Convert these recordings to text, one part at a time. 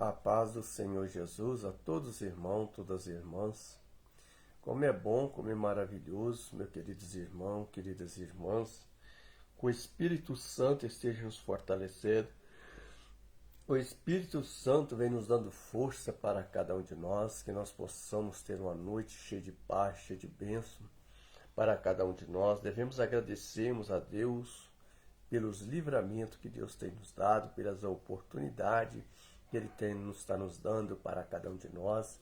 A paz do Senhor Jesus a todos os irmãos, todas as irmãs. Como é bom, como é maravilhoso, meus queridos irmãos, queridas irmãs, que o Espírito Santo esteja nos fortalecendo. O Espírito Santo vem nos dando força para cada um de nós, que nós possamos ter uma noite cheia de paz, cheia de bênção para cada um de nós. Devemos agradecermos a Deus pelos livramentos que Deus tem nos dado, pelas oportunidades que Ele está nos dando para cada um de nós.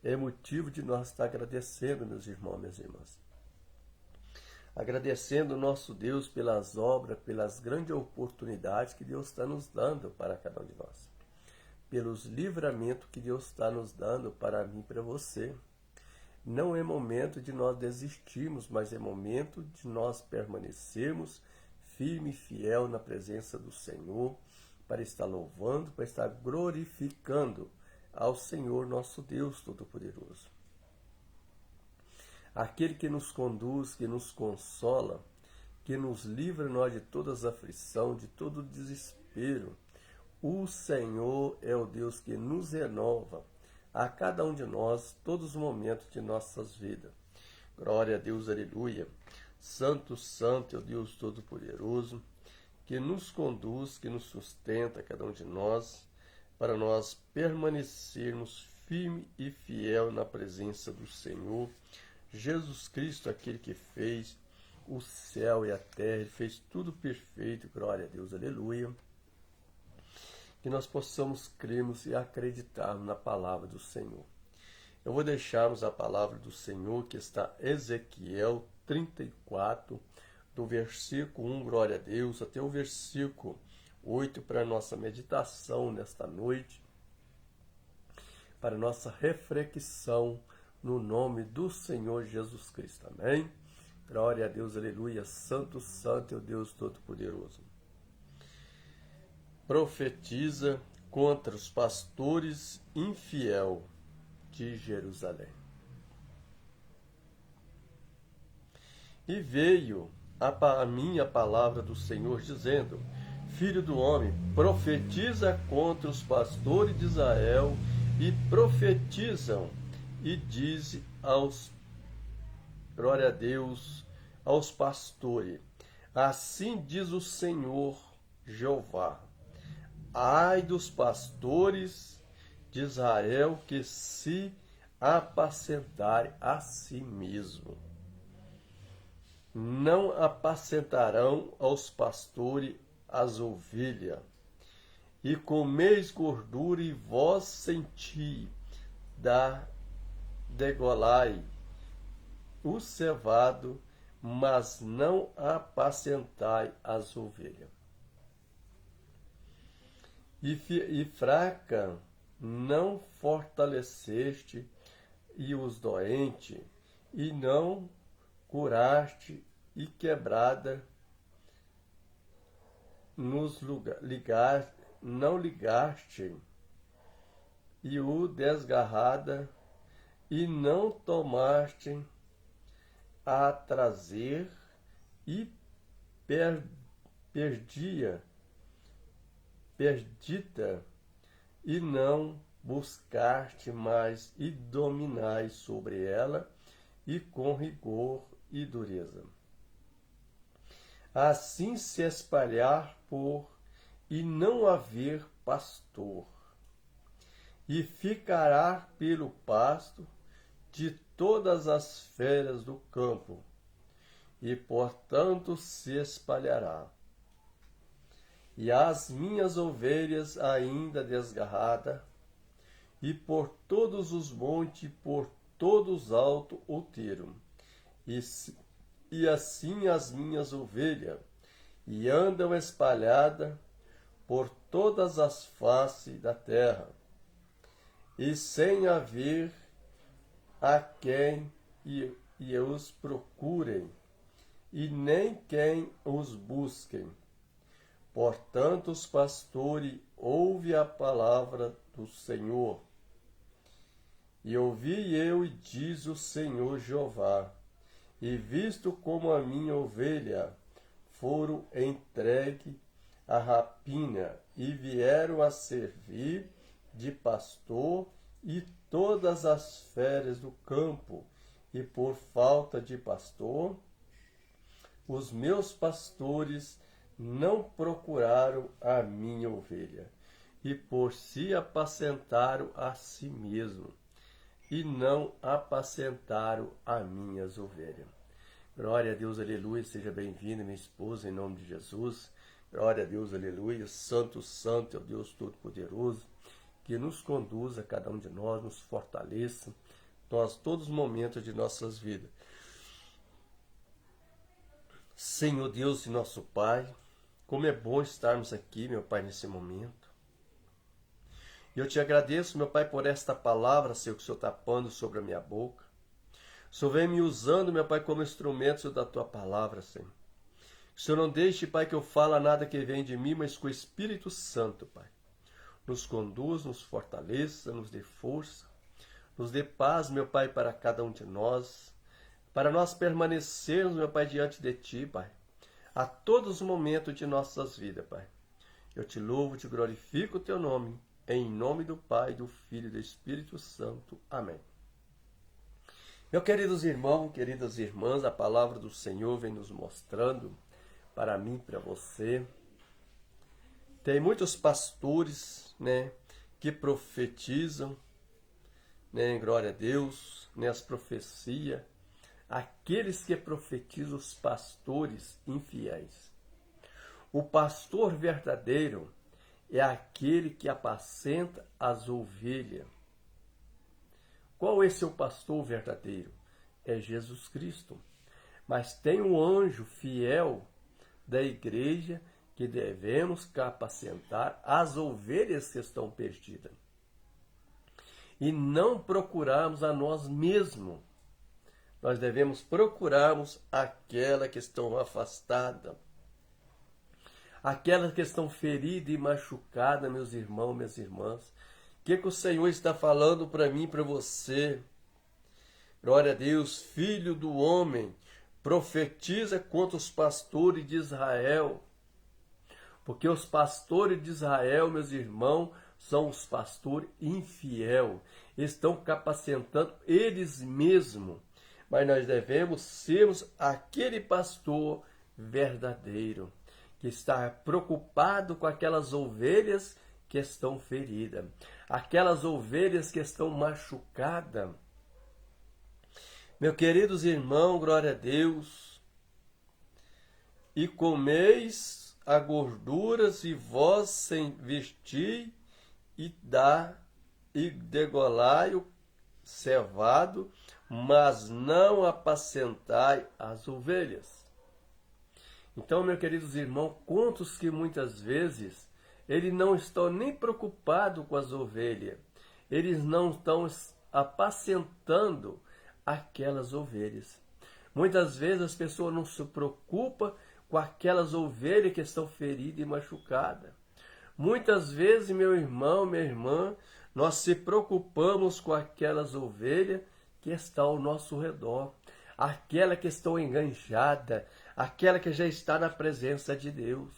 É motivo de nós estar agradecendo, meus irmãos, minhas irmãs. Agradecendo o nosso Deus pelas obras, pelas grandes oportunidades que Deus está nos dando para cada um de nós. Pelos livramentos que Deus está nos dando para mim e para você. Não é momento de nós desistirmos, mas é momento de nós permanecermos firme e fiel na presença do Senhor, para estar louvando, para estar glorificando ao Senhor nosso Deus Todo-Poderoso. Aquele que nos conduz, que nos consola, que nos livra nós de toda aflição, de todo desespero. O Senhor é o Deus que nos renova a cada um de nós, todos os momentos de nossas vidas. Glória a Deus, aleluia. Santo, santo é o Deus Todo-Poderoso, que nos conduz, que nos sustenta, cada um de nós, para nós permanecermos firme e fiel na presença do Senhor. Jesus Cristo, aquele que fez o céu e a terra, Ele fez tudo perfeito, glória a Deus, aleluia. Que nós possamos crermos e acreditarmos na palavra do Senhor. Eu vou deixarmos a palavra do Senhor, que está em Ezequiel 34, do versículo 1, glória a Deus, até o versículo 8, para a nossa meditação nesta noite, para a nossa reflexão no nome do Senhor Jesus Cristo. Amém? Glória a Deus, aleluia. Santo, santo é o Deus Todo-Poderoso. Profetiza contra os pastores infiel de Jerusalém. E veio a mim a palavra do Senhor, dizendo: Filho do homem, profetiza contra os pastores de Israel, e profetizam, e diz aos, glória a Deus, aos pastores: Assim diz o Senhor Jeová: Ai dos pastores de Israel que se apacentarem a si mesmo. Não apacentarão aos pastores as ovelhas, e comeis gordura, e vós senti degolai o cevado, mas não apacentai as ovelhas. E fraca não fortaleceste e os doentes, e não curaste, e quebrada não ligaste, e o desgarrada, e não tomaste a trazer, e perdida, e não buscaste mais, e dominais sobre ela, e com rigor e dureza. Assim se espalhar e não haver pastor, e ficará pelo pasto de todas as feras do campo, e portanto se espalhará. E as minhas ovelhas ainda desgarrada, e por todos os montes, por todos os altos outeiros, e assim as minhas ovelhas, e andam espalhadas por todas as faces da terra, e sem haver a quem e os procurem, e nem quem os busquem. Portanto, os pastores ouvem a palavra do Senhor. E ouvi eu, e diz o Senhor Jeová: E visto como a minha ovelha foram entregue à rapina, e vieram a servir de pastor e todas as feras do campo, e por falta de pastor, os meus pastores não procuraram a minha ovelha, e por si apacentaram a si mesmo, e não apacentaram as minhas ovelhas. Glória a Deus, aleluia, seja bem-vinda, minha esposa, em nome de Jesus. Glória a Deus, aleluia, santo, santo é o Deus Todo-Poderoso, que nos conduza, cada um de nós, nos fortaleça, todos os momentos de nossas vidas. Senhor Deus e nosso Pai, como é bom estarmos aqui, meu Pai, nesse momento. E eu te agradeço, meu Pai, por esta palavra, Senhor, que o Senhor está pondo sobre a minha boca. O Senhor vem me usando, meu Pai, como instrumento, Senhor, da tua palavra, Senhor. O Senhor não deixe, Pai, que eu fale nada que vem de mim, mas com o Espírito Santo, Pai. Nos conduz, nos fortaleça, nos dê força, nos dê paz, meu Pai, para cada um de nós, para nós permanecermos, meu Pai, diante de Ti, Pai, a todos os momentos de nossas vidas, Pai. Eu te louvo, te glorifico o Teu nome, em nome do Pai, do Filho e do Espírito Santo. Amém. Meus queridos irmãos, queridas irmãs, a palavra do Senhor vem nos mostrando, para mim e para você. Tem muitos pastores, que profetizam, glória a Deus, as profecias. Aqueles que profetizam, os pastores infiéis. O pastor verdadeiro é aquele que apacenta as ovelhas. Qual é seu pastor verdadeiro? É Jesus Cristo. Mas tem um anjo fiel da igreja que devemos apacentar as ovelhas que estão perdidas. E não procurarmos a nós mesmos. Nós devemos procurarmos aquelas que estão afastadas. Aquelas que estão feridas e machucadas, meus irmãos, minhas irmãs. O que o Senhor está falando para mim e para você? Glória a Deus, filho do homem, profetiza contra os pastores de Israel. Porque os pastores de Israel, meus irmãos, são os pastores infiel. Estão capacitando eles mesmos. Mas nós devemos sermos aquele pastor verdadeiro, que está preocupado com aquelas ovelhas que estão feridas, aquelas ovelhas que estão machucadas. Meus queridos irmãos, glória a Deus, e comeis a gorduras e vós sem vestir e degolai o cevado, mas não apacentai as ovelhas. Então, meus queridos irmãos, quantos que muitas vezes eles não estão nem preocupados com as ovelhas, eles não estão apacentando aquelas ovelhas. Muitas vezes as pessoas não se preocupam com aquelas ovelhas que estão feridas e machucadas. Muitas vezes, meu irmão, minha irmã, nós se preocupamos com aquelas ovelhas que estão ao nosso redor, aquela que estão enganchadas, aquela que já está na presença de Deus.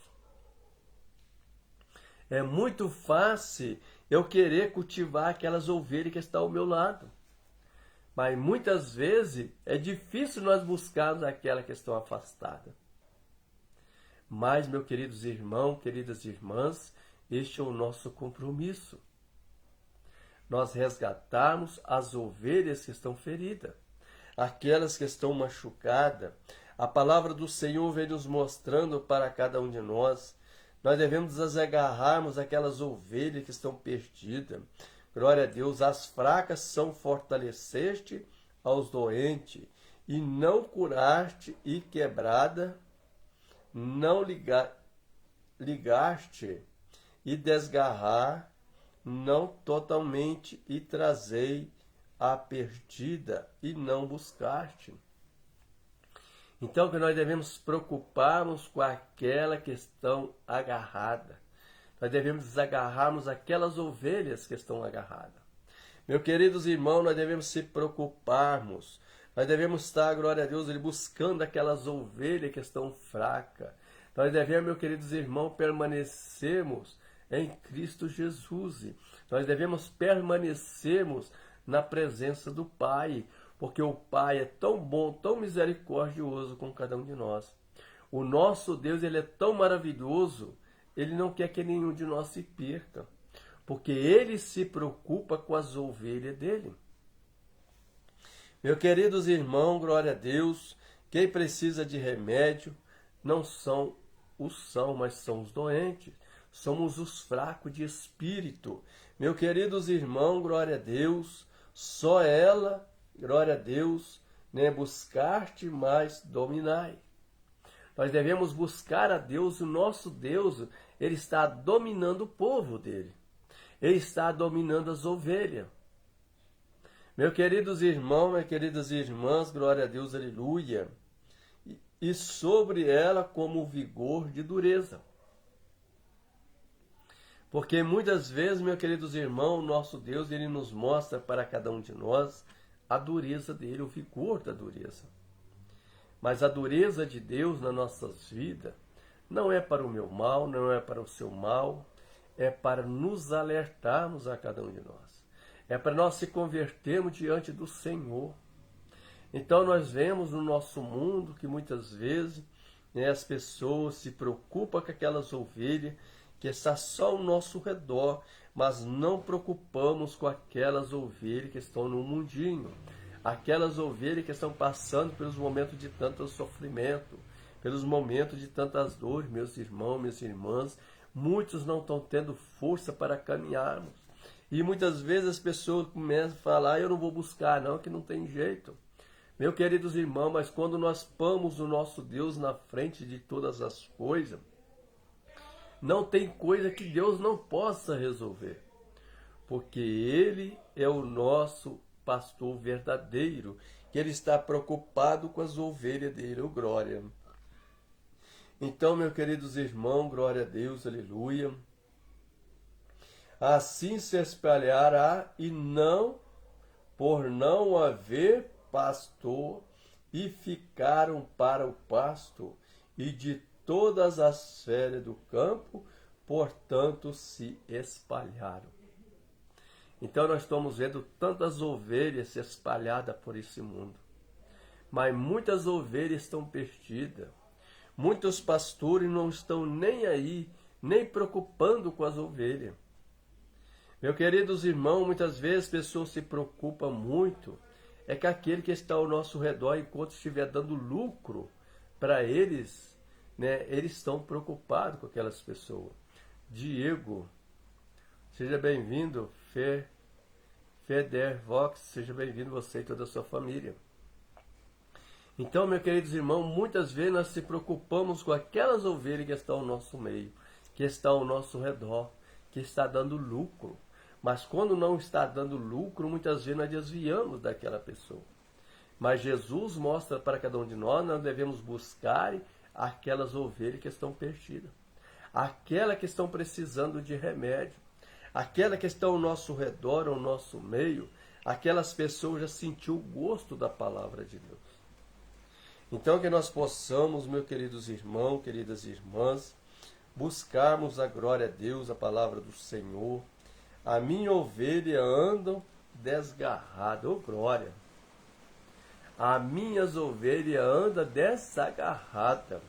É muito fácil eu querer cultivar aquelas ovelhas que estão ao meu lado. Mas muitas vezes é difícil nós buscarmos aquela que estão afastada. Mas, meus queridos irmãos, queridas irmãs, este é o nosso compromisso. Nós resgatarmos as ovelhas que estão feridas, aquelas que estão machucadas. A palavra do Senhor vem nos mostrando para cada um de nós. Nós devemos nos agarrarmos aquelas ovelhas que estão perdidas. Glória a Deus, as fracas são fortaleceste aos doentes, e não curaste e quebrada, não ligaste e desgarrar, não totalmente, e trazei a perdida, e não buscaste. Então, que nós devemos preocuparmos com aquela que estão agarrada. Nós devemos desagarrarmos aquelas ovelhas que estão agarradas. Meus queridos irmãos, nós devemos se preocuparmos. Nós devemos estar, glória a Deus, buscando aquelas ovelhas que estão fracas. Nós devemos, meus queridos irmãos, permanecermos em Cristo Jesus. Nós devemos permanecermos na presença do Pai, porque o Pai é tão bom, tão misericordioso com cada um de nós. O nosso Deus, ele é tão maravilhoso, ele não quer que nenhum de nós se perca, porque ele se preocupa com as ovelhas dele. Meus queridos irmãos, glória a Deus, quem precisa de remédio não são os sãos, mas são os doentes. Somos os fracos de espírito. Meus queridos irmãos, glória a Deus, só ela, glória a Deus, buscar-te mais dominai. Nós devemos buscar a Deus, o nosso Deus, ele está dominando o povo dele. Ele está dominando as ovelhas. Meus queridos irmãos, minhas queridas irmãs, glória a Deus, aleluia. E sobre ela como vigor de dureza. Porque muitas vezes, meus queridos irmãos, o nosso Deus, ele nos mostra para cada um de nós a dureza dele, o vigor da dureza. Mas a dureza de Deus nas nossas vidas não é para o meu mal, não é para o seu mal, é para nos alertarmos a cada um de nós. É para nós se convertermos diante do Senhor. Então nós vemos no nosso mundo que muitas vezes as pessoas se preocupam com aquelas ovelhas que está só ao nosso redor, mas não preocupamos com aquelas ovelhas que estão no mundinho, aquelas ovelhas que estão passando pelos momentos de tanto sofrimento, pelos momentos de tantas dores, meus irmãos, minhas irmãs. Muitos não estão tendo força para caminharmos. E muitas vezes as pessoas começam a falar, eu não vou buscar não, que não tem jeito. Meus queridos irmãos, mas quando nós pomos o nosso Deus na frente de todas as coisas, não tem coisa que Deus não possa resolver. Porque Ele é o nosso pastor verdadeiro, que Ele está preocupado com as ovelhas dele, glória. Então, meus queridos irmãos, glória a Deus, aleluia. Assim se espalhará e não, por não haver pastor, e ficaram para o pasto, e de todas as férias do campo, portanto se espalharam. Então nós estamos vendo tantas ovelhas se espalhadas por esse mundo. Mas muitas ovelhas estão perdidas. Muitos pastores não estão nem aí, nem preocupando com as ovelhas. Meus queridos irmãos, muitas vezes as pessoas se preocupam muito é que aquele que está ao nosso redor, enquanto estiver dando lucro para eles, eles estão preocupados com aquelas pessoas. Diego, seja bem-vindo. Feder Vox, seja bem-vindo você e toda a sua família. Então, meus queridos irmãos, muitas vezes nós se preocupamos com aquelas ovelhas que estão ao nosso meio, que estão ao nosso redor, que está dando lucro. Mas quando não está dando lucro, muitas vezes nós desviamos daquela pessoa. Mas Jesus mostra para cada um de nós devemos buscar aquelas ovelhas que estão perdidas. Aquelas que estão precisando de remédio. Aquelas que estão ao nosso redor, ao nosso meio. Aquelas pessoas já sentiu o gosto da palavra de Deus. Então que nós possamos, meus queridos irmãos, queridas irmãs, buscarmos a glória a Deus, a palavra do Senhor. A minha ovelha andam desgarrada, ô glória. As minhas ovelhas andam desagarrada.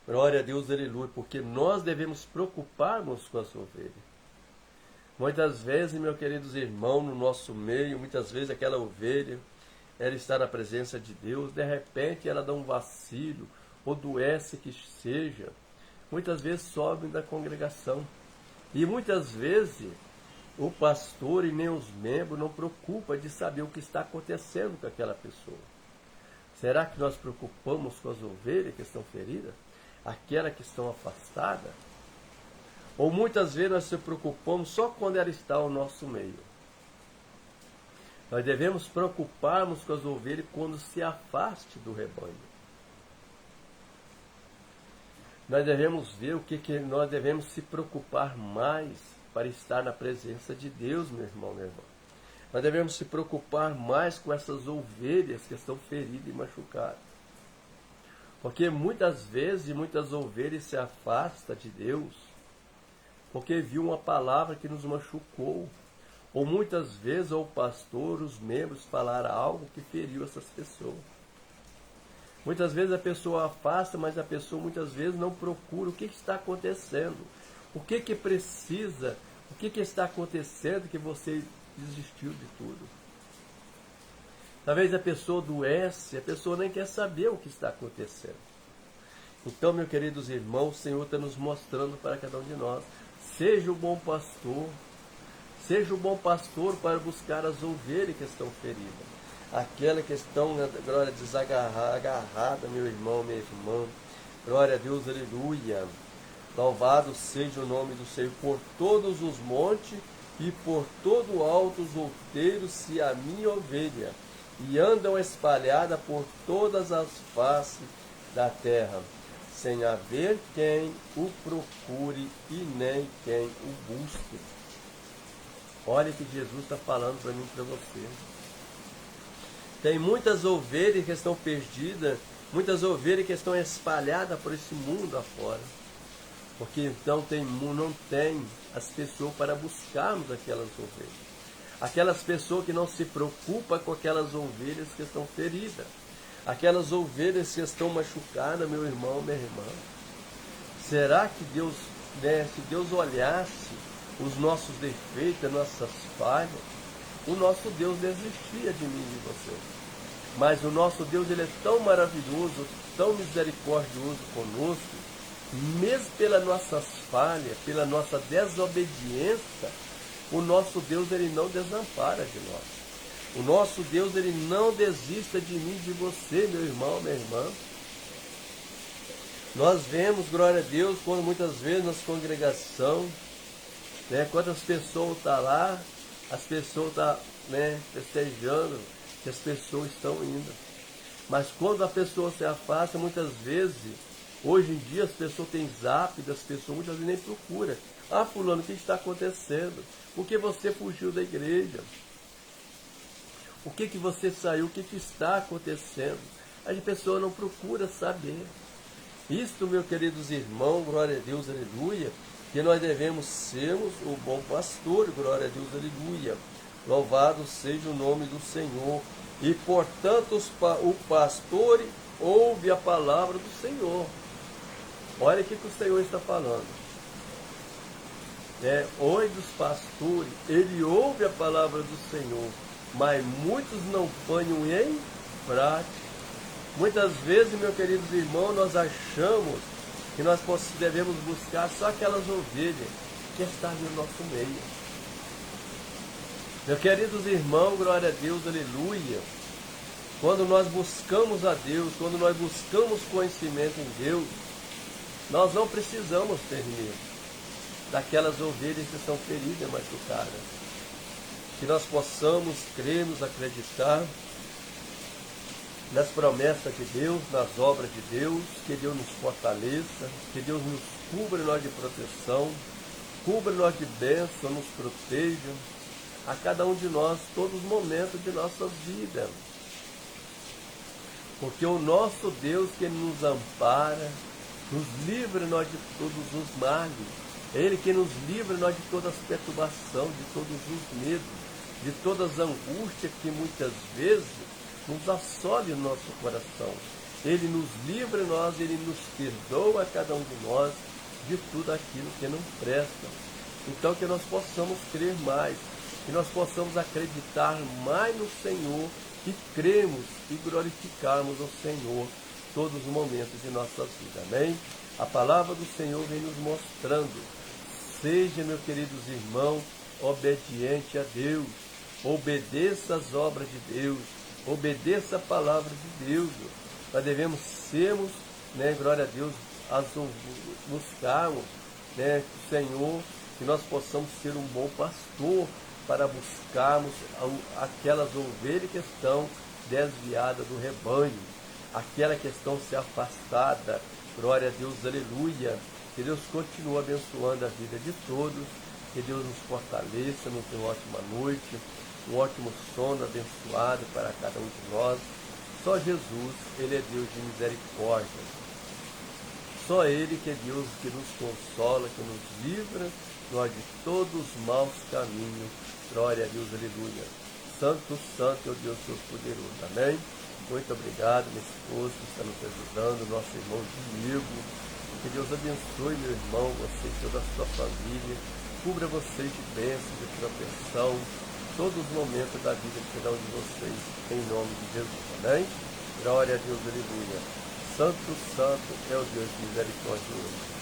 Glória a Deus, aleluia, porque nós devemos preocuparmos com as ovelhas. Muitas vezes, meus queridos irmãos, no nosso meio, muitas vezes aquela ovelha, ela está na presença de Deus, de repente ela dá um vacilo, ou adoece que seja. Muitas vezes sobem da congregação. E muitas vezes o pastor e nem os membros não preocupam de saber o que está acontecendo com aquela pessoa. Será que nós preocupamos com as ovelhas que estão feridas? Aquelas que estão afastadas? Ou muitas vezes nós se preocupamos só quando ela está ao nosso meio? Nós devemos preocuparmos com as ovelhas quando se afaste do rebanho. Nós devemos ver o que nós devemos se preocupar mais para estar na presença de Deus, meu irmão, minha irmã. Nós devemos se preocupar mais com essas ovelhas que estão feridas e machucadas. Porque muitas vezes muitas ovelhas se afastam de Deus porque viu uma palavra que nos machucou. Ou muitas vezes o pastor, os membros falaram algo que feriu essas pessoas. Muitas vezes a pessoa afasta, mas a pessoa muitas vezes não procura o que está acontecendo. O que precisa, o que está acontecendo que você desistiu de tudo. Talvez a pessoa adoece, a pessoa nem quer saber o que está acontecendo. Então, meus queridos irmãos, o Senhor está nos mostrando para cada um de nós. Seja o bom pastor. Seja o bom pastor para buscar as ovelhas que estão feridas. Aquela que estão, glória, desagarrada, meu irmão, minha irmã. Glória a Deus, aleluia. Louvado seja o nome do Senhor por todos os montes e por todo o alto os outeiros se a minha ovelha, e andam espalhada por todas as faces da terra, sem haver quem o procure e nem quem o busque. Olha que Jesus está falando para mim e para você. Tem muitas ovelhas que estão perdidas, muitas ovelhas que estão espalhadas por esse mundo afora. Porque então não tem as pessoas para buscarmos aquelas ovelhas. Aquelas pessoas que não se preocupam com aquelas ovelhas que estão feridas. Aquelas ovelhas que estão machucadas, meu irmão, minha irmã. Será que Deus, se Deus olhasse os nossos defeitos, as nossas falhas, o nosso Deus desistia de mim e de você. Mas o nosso Deus, ele é tão maravilhoso, tão misericordioso conosco, mesmo pelas nossas falhas, pela nossa desobediência, o nosso Deus, ele não desampara de nós. O nosso Deus, ele não desista de mim e de você, meu irmão, minha irmã. Nós vemos, glória a Deus, quando muitas vezes nas congregações, quantas pessoas estão lá, as pessoas estão festejando, que as pessoas estão indo. Mas quando a pessoa se afasta, muitas vezes, hoje em dia as pessoas têm zap, as pessoas muitas vezes nem procuram. Ah, fulano, o que está acontecendo? Por que você fugiu da igreja? O que você saiu? O que está acontecendo? A pessoa não procura saber. Isto, meus queridos irmãos, glória a Deus, aleluia, que nós devemos sermos o bom pastor, glória a Deus, aleluia. Louvado seja o nome do Senhor. E, portanto, o pastor ouve a palavra do Senhor. Olha o que o Senhor está falando. Onde os pastores, ele ouve a palavra do Senhor, mas muitos não põem em prática. Muitas vezes, meus queridos irmãos, nós achamos que nós devemos buscar só aquelas ovelhas que estão no nosso meio. Meus queridos irmãos, glória a Deus, aleluia. Quando nós buscamos a Deus, quando nós buscamos conhecimento em Deus, nós não precisamos ter medo daquelas ovelhas que são feridas e machucadas. Que nós possamos crermos, acreditar nas promessas de Deus, nas obras de Deus, que Deus nos fortaleça, que Deus nos cubra nós de proteção, cubra nós de bênção, nos proteja, a cada um de nós, todos os momentos de nossa vida. Porque o nosso Deus que nos ampara, nos livra nós de todos os males, é Ele que nos livra nós de todas as perturbações, de todos os medos, de todas as angústias que muitas vezes nos assole no nosso coração. Ele nos livra nós, Ele nos perdoa a cada um de nós de tudo aquilo que não presta. Então que nós possamos crer mais, que nós possamos acreditar mais no Senhor e cremos e glorificarmos ao Senhor todos os momentos de nossas vidas. Amém? A palavra do Senhor vem nos mostrando. Seja, meus queridos irmãos, obediente a Deus. Obedeça as obras de Deus. Obedeça a palavra de Deus. Nós devemos sermos, glória a Deus, buscarmos, o Senhor, que nós possamos ser um bom pastor para buscarmos aquelas ovelhas que estão desviadas do rebanho, aquela que estão se afastada. Glória a Deus, aleluia. Que Deus continue abençoando a vida de todos, que Deus nos fortaleça, nos dê uma ótima noite, um ótimo sono abençoado para cada um de nós. Só Jesus, Ele é Deus de misericórdia. Só Ele que é Deus que nos consola, que nos livra nós de todos os maus caminhos. Glória a Deus, aleluia. Santo, santo é o Deus Todo-Poderoso. Amém? Muito obrigado, minha esposa, que está nos ajudando, nosso irmão Diego. Que Deus abençoe, meu irmão, você e toda a sua família. Cubra vocês de bênçãos, de proteção, todos os momentos da vida de cada um de vocês, em nome de Jesus. Amém? Glória a Deus, aleluia. Santo, santo é o Deus misericordioso.